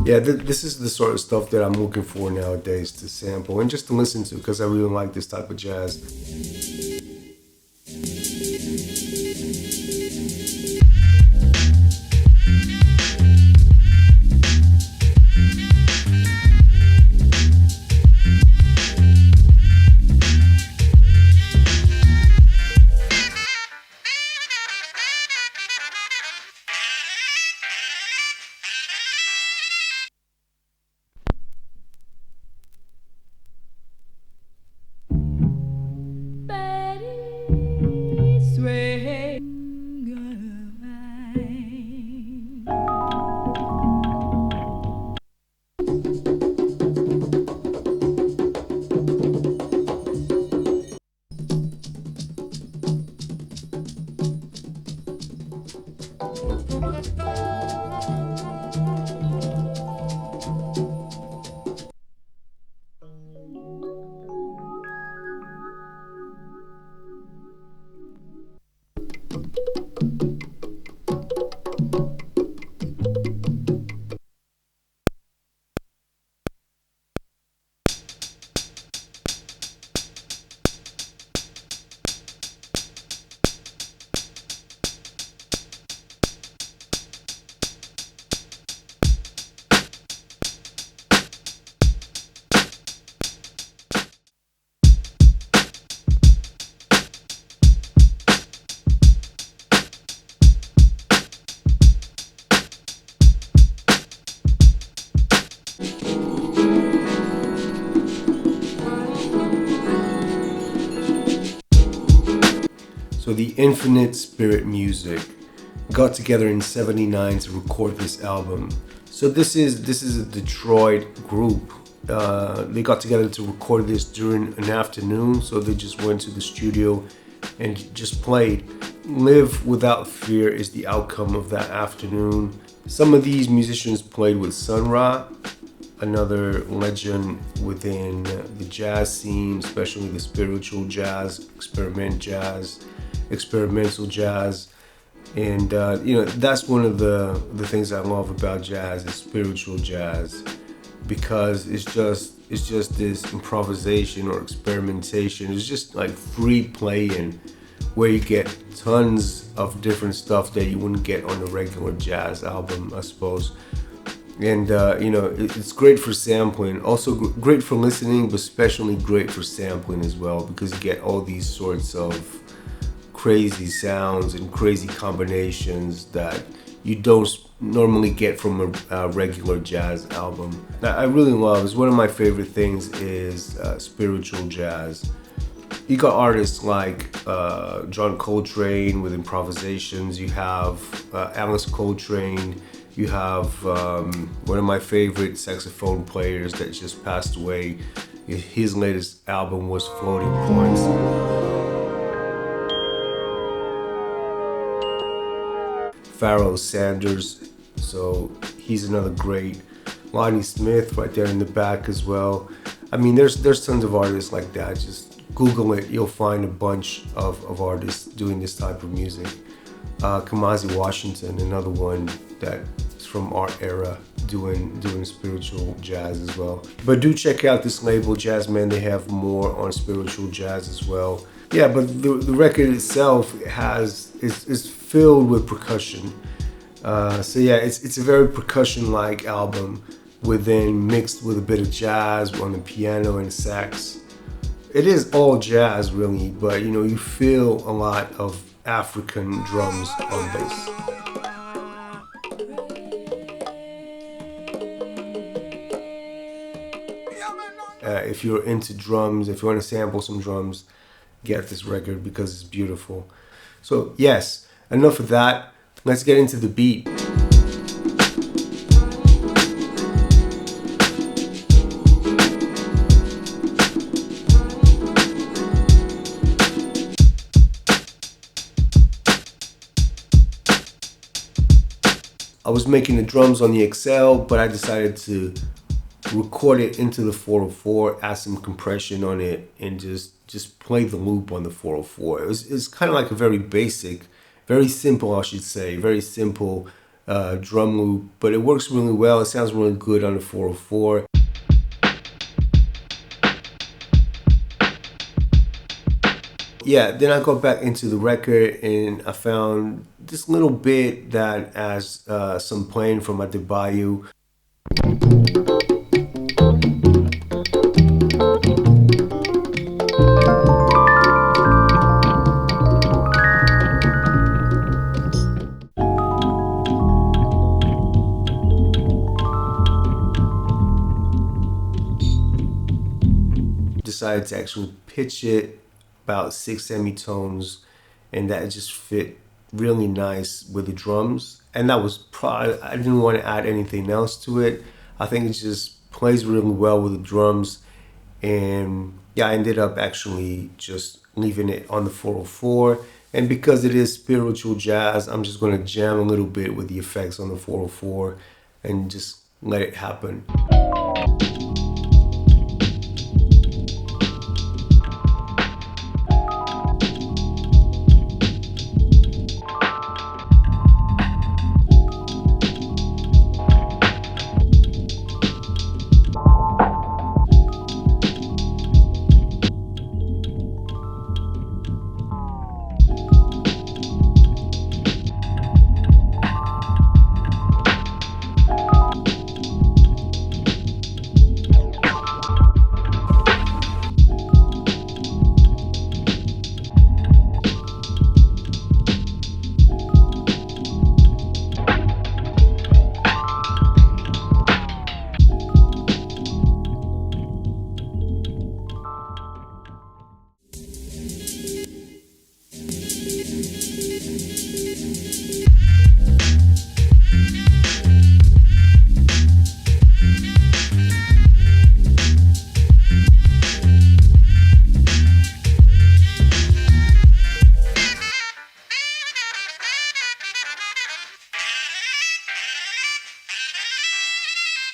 Yeah, this is the sort of stuff that I'm looking for nowadays to sample and just to listen to because I really like this type of jazz. So the Infinite Spirit Music got together in '79 to record this album. So this is a Detroit group. They got together to record this during an afternoon. So they just went to the studio and just played. Live Without Fear is the outcome of that afternoon. Some of these musicians played with Sun Ra, another legend within the jazz scene, especially the spiritual jazz, experimental jazz. And that's one of the things I love about jazz is spiritual jazz, because it's just this improvisation or experimentation. It's just like free playing, where you get tons of different stuff that you wouldn't get on a regular jazz album, I suppose. And it's great for sampling, also great for listening, but especially great for sampling as well, because you get all these sorts of crazy sounds and crazy combinations that you don't normally get from a regular jazz album. That I really love. Is one of my favorite things is spiritual jazz. You got artists like John Coltrane with improvisations. You have Alice Coltrane. You have one of my favorite saxophone players that just passed away. His latest album was Floating Points. Pharoah Sanders, so he's another great. Lonnie Smith right there in the back as well. I mean, there's tons of artists like that. Just Google it, you'll find a bunch of artists doing this type of music. Kamasi Washington, another one that's from our era, doing spiritual jazz as well. But do check out this label, Jazzman. They have more on spiritual jazz as well. Yeah, but the record itself is filled with percussion. So yeah, it's a very percussion-like album, mixed with a bit of jazz on the piano and sax. It is all jazz really, but you feel a lot of African drums on this. If you're into drums, if you want to sample some drums, get this record because it's beautiful. So yes, enough of that. Let's get into the beat. I was making the drums on the XL, but I decided to record it into the 404, add some compression on it, and just play the loop on the 404. It's kind of like a very basic, very simple, I should say, very simple drum loop, but it works really well. It sounds really good on the 404. Yeah, then I go back into the record and I found this little bit that has some playing from Adebayo. Decided to actually pitch it about 6 semitones, and that just fit really nice with the drums. And that was probably, I didn't want to add anything else to it. I think it just plays really well with the drums. And yeah, I ended up actually just leaving it on the 404. And because it is spiritual jazz, I'm just going to jam a little bit with the effects on the 404 and just let it happen.